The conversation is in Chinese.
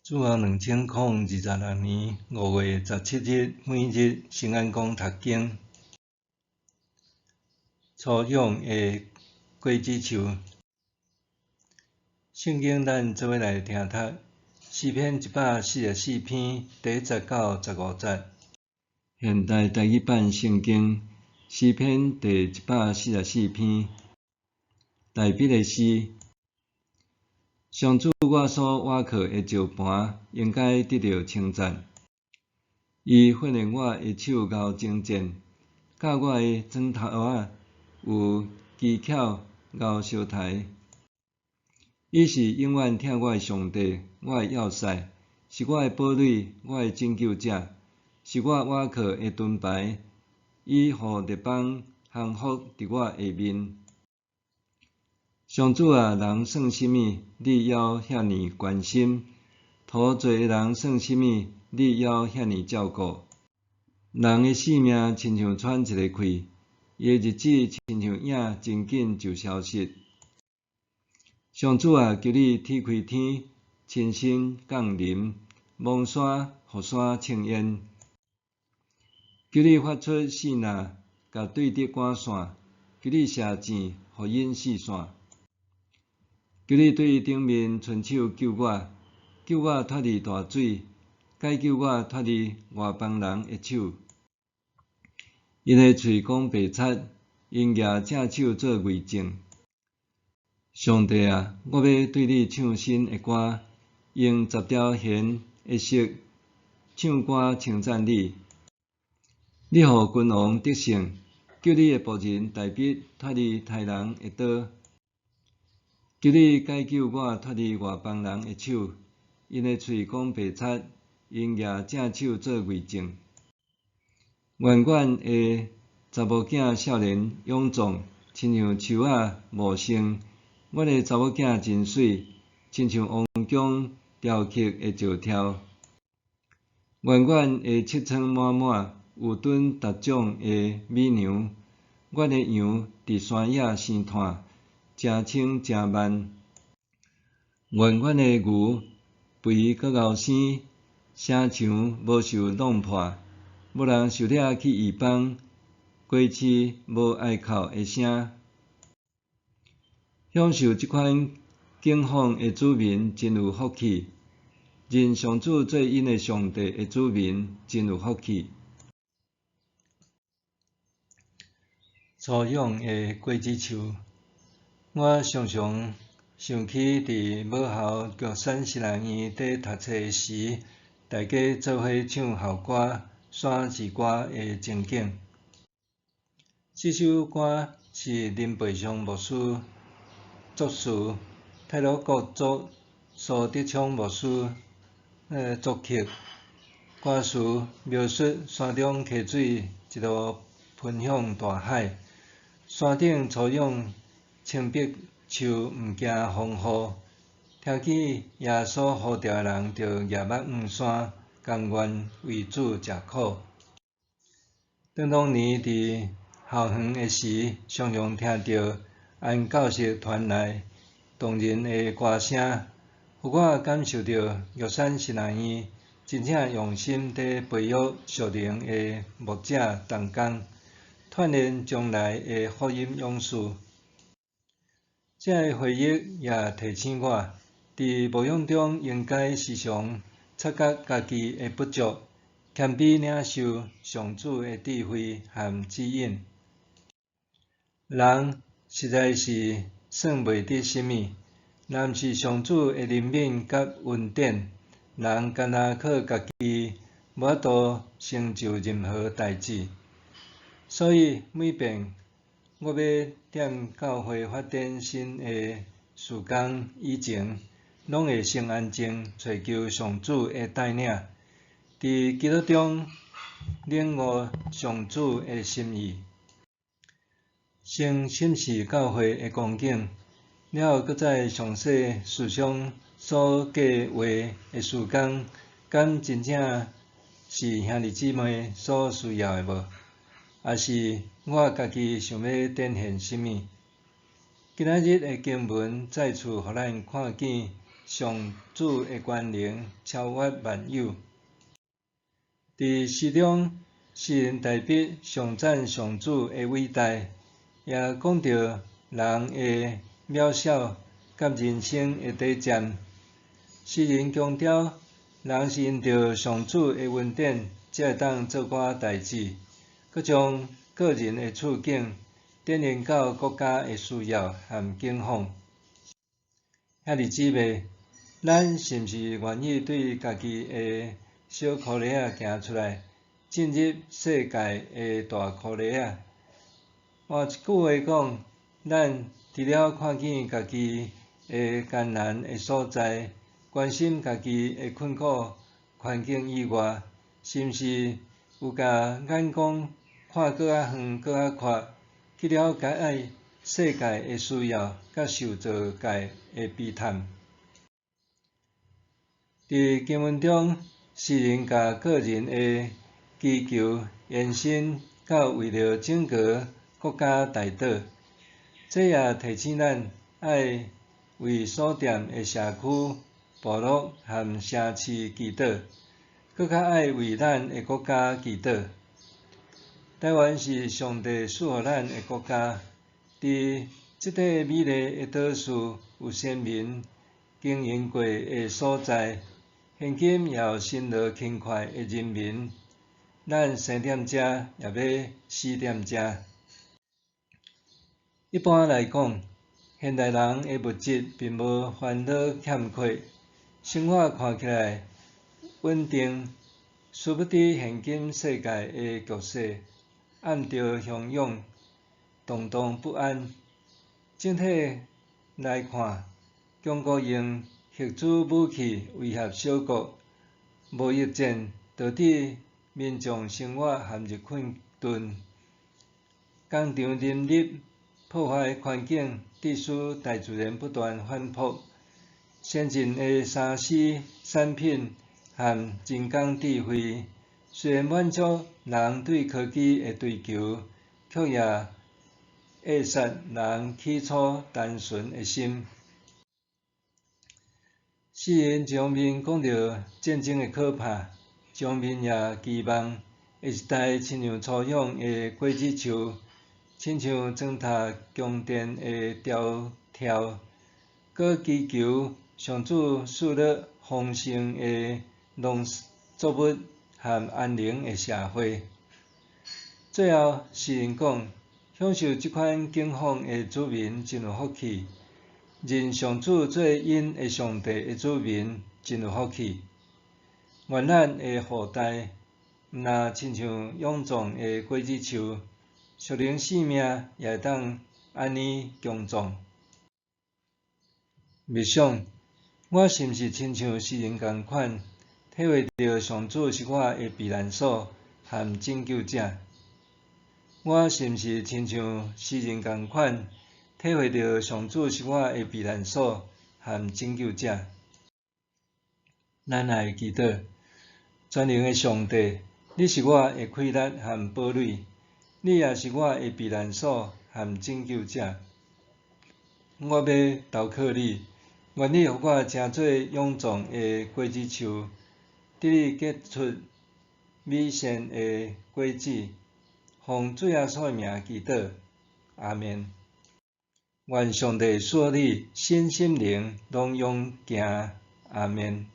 主后2026年5月17日，每日圣安宫读经。初养的果子树，圣经咱做伙来听读。诗篇144篇第10到15节。现代台语版圣经诗篇第144篇。大笔的诗。上主我所倚靠的石盘，应该得到称赞。伊训练我的手咬精剑，教我的指头仔有技巧咬小台。伊是永远听我的上帝，我的要塞，是我的堡垒，我的拯救者，是我倚靠的盾牌。伊互列邦降服伫我下面。上主啊，人算什么？你还遐尼关心；土罪的人算什么？你还遐尼照顾。人的性命亲像喘一个气，伊的日子亲像影，真紧就消失。上主啊，求你踢开天，亲身降临，蒙山互山称烟。求你发出四呐，甲对敌赶线。求你射箭，互因四散。求你对顶面伸手救我，救我脱离大水，解救我脱离外邦人的手。因的喙讲白贼，因举正手做伪证。上帝啊，我要对你唱新的歌，用10条弦的瑟唱歌称赞你。你互君王得胜，救你的仆人大笔脱离豺人的刀。求你解救我脱离外邦人的手，因的喙讲白贼，因举正手做伪证。远远的查某囝少年勇壮，亲像树仔茂盛。我的查某囝真水，亲像王宫雕刻的石条。远远的七仓满满，有炖达种的美牛。我的羊伫山野生炭。真清真慢，远远的牛肥佮敖生，声墙无受弄破，无人受掠去异邦，过市无哀哭的声。享受这款景况的子民真有福气，认上主做因的上帝的子民真有福气。初养的果子树。我常常想起伫母校玉山实验院底读册时，大家做伙唱校歌、选字歌的情景。这首歌是林培祥牧师作词，泰鲁国族苏德昌牧师作曲。歌词描述山中溪水一路喷向大海，山顶初养青碧树毋惊风雨，听见耶稣呼召的人着夜幕黄山，甘愿为主吃苦。当年伫校园的时，常常听到按教室传来动人的歌声，互我感受到玉山实验院真正用心地培育属灵的牧者同工，锻炼将来的福音勇士。这个回忆也提醒我，伫牧养中应该时常察觉家己的不足，谦卑领受上主的智慧和指引。人实在是算袂得什么，若毋是上主的怜悯甲恩典，人干那靠家己无法度成就任何代志。所以每遍我要踮教会发展新的事工以前，拢会先安静寻求上主的带领，伫基督中领悟上主的心意，先审视教会的光景，了后搁再详细思想所计划的事工，敢真正是兄弟姊妹所需要的无？也是我家己想要展现什么？今仔日的经文再次互咱看见上主的权能超越万有。伫诗中，诗人大笔上赞上主的伟大，也讲到人的渺小甲人生的短暂。诗人强调，人是因着上主的恩典，才会当做寡代志，佮将个人的处境转移到国家的需要和境况。兄弟姊妹，咱是毋是愿意对家己的小苦力仔行出来，进入世界的大苦力仔？换一句话讲，咱除了看见家己的艰难的所在，关心家己的困苦环境以外，是毋是有甲眼光看搁较远、搁较阔，去了解世界的需要，甲受造界的悲叹？伫经文中，诗人甲个人的祈求延伸到为了拯救国家大岛，这也提醒咱爱为所踮的社区、部落和城市祈祷，搁较爱为咱的国家祈祷。台湾是上帝赐予咱的国家，伫即块美丽的岛屿有先民经营过的所在。现今也有辛劳勤快的人民，咱生踮遮，也要死踮遮。一般来讲，现代人的物质并无烦恼欠缺，生活看起来稳定，殊不知现今世界的局势暗着汹涌，动荡不安。整体来看，中国用核子武器威胁小国，贸易战导致民众生活陷入困顿，工厂林立，破坏环境，致使大自然不断反扑。先进的三 C 产品和人工智慧，虽然满足人对科技的追求，却也扼杀人起初单纯的心。诗人一方面讲到战争的可怕，一方面也期望下一代亲像粗养的果子树，亲像砖塔宫殿的条条，搁祈求上主赐予丰盛的农作物和安宁的社会。最后，诗人讲，享受这款境况的子民真有福气。认上主做因的上帝的子民，真有福气。愿咱的后代，毋但亲像勇壮的果子树，属灵生命也会当安尼强壮。默想，我是毋是亲像诗人共款，体会到上主是我的避难所和拯救者？我是毋是亲像诗人共款？体会到上主是我的避难所和拯救者。咱来祈祷，全能的上帝，你是我的快乐和堡垒，你也是我的避难所和拯救者。我要投靠你，愿你予我成做勇壮的果子树，得以结出美善的果子。奉主耶稣的名祈祷，阿们。愿上帝赐你身心灵拢勇行，阿们。